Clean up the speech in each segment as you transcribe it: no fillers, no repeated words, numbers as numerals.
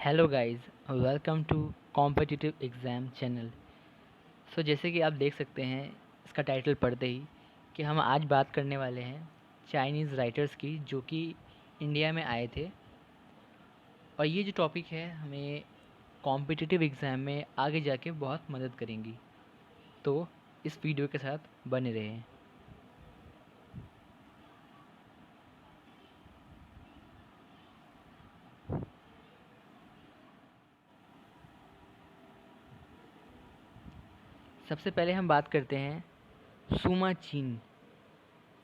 Hello guys, welcome to competitive exam channel. जैसे कि आप देख सकते हैं इसका टाइटल पढ़ते ही कि हम आज बात करने वाले हैं चाइनीज़ राइटर्स की जो कि इंडिया में आए थे। और ये जो टॉपिक है हमें कॉम्पिटिटिव एग्ज़ाम में आगे जाके बहुत मदद करेंगी। तो इस वीडियो के साथ बने रहें। सबसे पहले हम बात करते हैं सुमा चीन।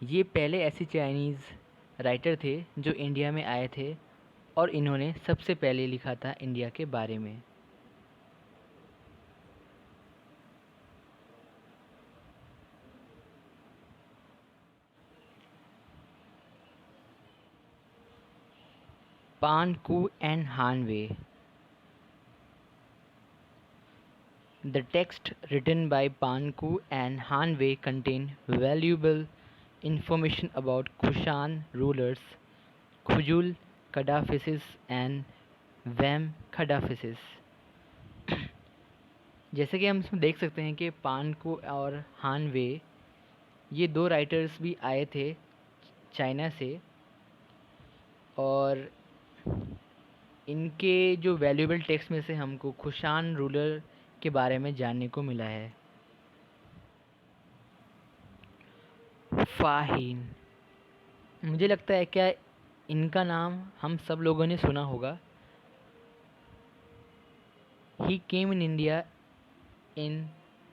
ये पहले ऐसे चाइनीज़ राइटर थे जो इंडिया में आए थे और इन्होंने सबसे पहले लिखा था इंडिया के बारे में। Pan Ku and Han Wei. The text written by Pan Ku and Han Wei contain valuable information about Kushan rulers Khujul Kadaphises and Vam Kadaphises। जैसे कि हम इसमें देख सकते हैं कि पान कु और हान वे ये दो राइटर्स भी आए थे चाइना से, और इनके जो वैल्यूएबल टेक्स्ट में से हमको खुशान रूलर के बारे में जानने को मिला है। फ़ाहीन, मुझे लगता है क्या इनका नाम हम सब लोगों ने सुना होगा। He came in India in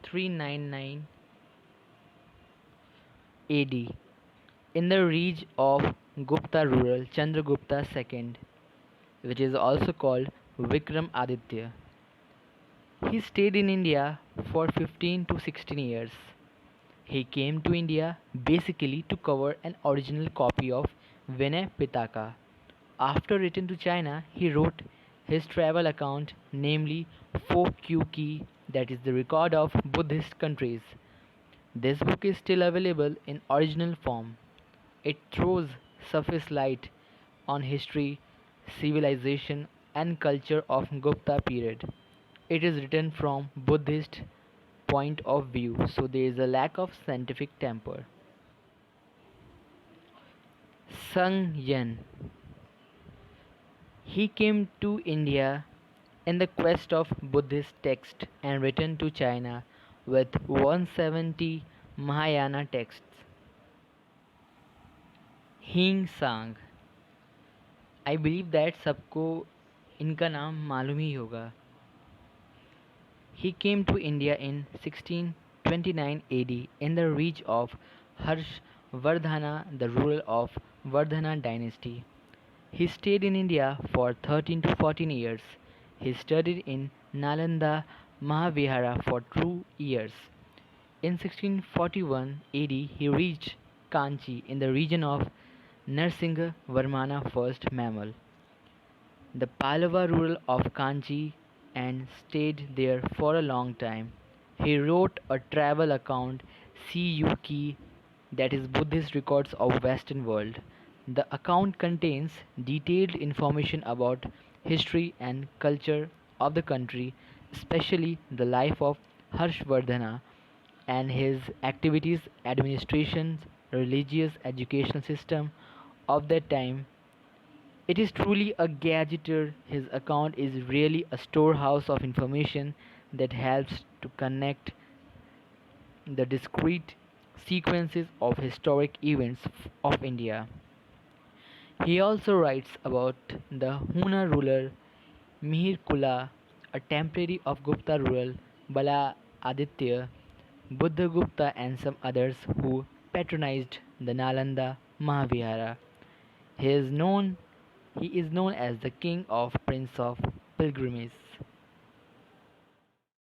399 AD in the reign of Gupta ruler Chandragupta II, which is also called Vikram Aditya. He stayed in India for 15 to 16 years. He came to India basically to cover an original copy of Vinay Pitaka. After return to China, he wrote his travel account, namely Fo Q Ki, that is the record of Buddhist countries. This book is still available in original form. It throws surface light on history, civilization, and culture of Gupta period. It is written from Buddhist point of view, so there is a lack of scientific temper. Sung Yen. He came to India in the quest of Buddhist texts and returned to China with 170 Mahayana texts. Hing Sang. I believe that सबको इनका नाम मालूम ही होगा। He came to India in 1629 AD in the reign of Harshvardhana, the ruler of Vardhana dynasty. He stayed in India for 13 to 14 years. He studied in Nalanda Mahavihara for 2 years. In 1641 AD, he reached Kanchi in the region of Narsingha Varmana first Mammal, the Pallava ruler of Kanchi, and stayed there for a long time. He wrote a travel account, Siyuki, that is Buddhist records of Western world. The account contains detailed information about history and culture of the country, especially the life of Harshvardhana and his activities, administrations, religious educational system of that time. It is truly a gadgeter. His account is really a storehouse of information that helps to connect the discrete sequences of historic events of India. He also writes about the Huna ruler Mihir Kula, a temporary of Gupta ruler Bala Aditya, Buddhagupta, and some others who patronized the Nalanda Mahavihara. He is known he is known as the king of prince of pilgrimages.